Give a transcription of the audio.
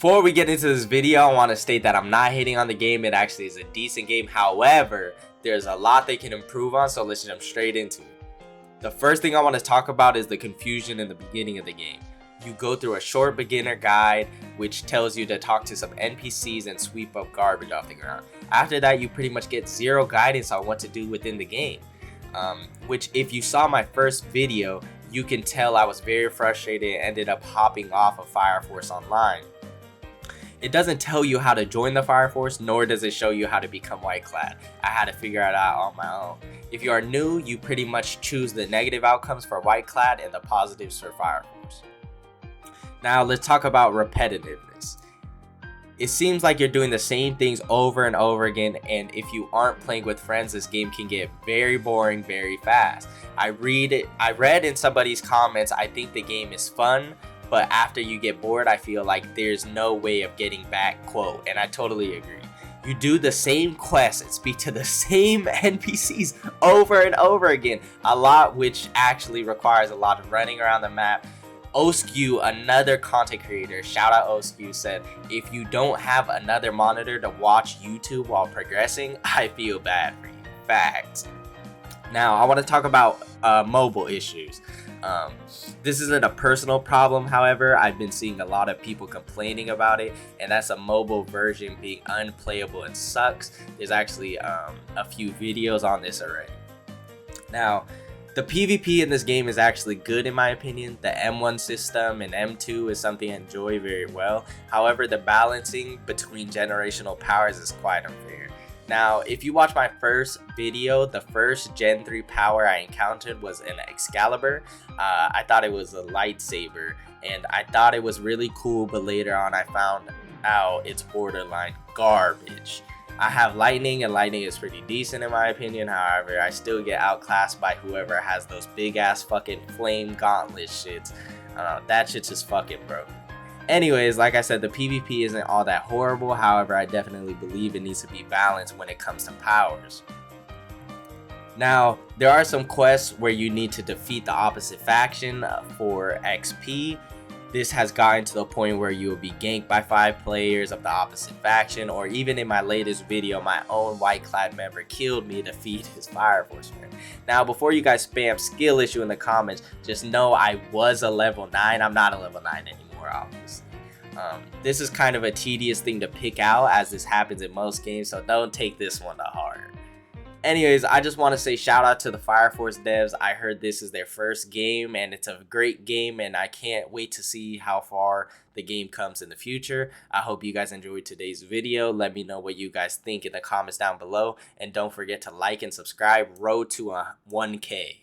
Before we get into this video, I want to state that I'm not hating on the game. It actually is a decent game. However, there's a lot they can improve on, so let's jump straight into it. The first thing I want to talk about is the confusion in the beginning of the game. You go through a short beginner guide which tells you to talk to some NPCs and sweep up garbage off the ground. After that, you pretty much get zero guidance on what to do within the game. Which, if you saw my first video, you can tell I was very frustrated and ended up hopping off of Fireforce Online. It doesn't tell you how to join the Fireforce, nor does it show you how to become white clad. I had to figure it out on my own. If you are new, you pretty much choose the negative outcomes for white clad and the positives for Fireforce. Now let's talk about repetitiveness. It seems like you're doing the same things over and over again, and if you aren't playing with friends, this game can get very boring very fast. I read in somebody's comments, I think the game is fun, but after you get bored, I feel like there's no way of getting back, quote, and I totally agree. You do the same quests and speak to the same NPCs over and over again, a lot which actually requires a lot of running around the map. Oskew, another content creator, shout out Oskew, said, if you don't have another monitor to watch YouTube while progressing, I feel bad for you. Facts. Now, I want to talk about mobile issues. This isn't a personal problem, however, I've been seeing a lot of people complaining about it, and that's a mobile version being unplayable and sucks. There's actually a few videos on this already. Now, the PvP in this game is actually good in my opinion. The M1 system and M2 is something I enjoy very well. However, the balancing between generational powers is quite unfair. Now, if you watch my first video, the first Gen 3 power I encountered was an Excalibur. I thought it was a lightsaber, and I thought it was really cool, but later on I found out it's borderline garbage. I have lightning, and lightning is pretty decent in my opinion. However, I still get outclassed by whoever has those big ass fucking flame gauntlet shits. That shit's just fucking broken. Anyways, like I said, the PvP isn't all that horrible. However, I definitely believe it needs to be balanced when it comes to powers. Now, there are some quests where you need to defeat the opposite faction for XP. This has gotten to the point where you will be ganked by 5 players of the opposite faction, or even in my latest video, my own white clad member killed me to feed his Fireforce friend. Now, before you guys spam skill issue in the comments, just know I was a level 9. I'm not a level 9 anymore, obviously. This is kind of a tedious thing to pick out, as this happens in most games, so don't take this one to heart. Anyways, I just want to say shout out to the Fireforce devs. I heard this is their first game, and it's a great game, and I can't wait to see how far the game comes in the future. I hope you guys enjoyed today's video. Let me know what you guys think in the comments down below, and don't forget to like and subscribe. Road to 1K.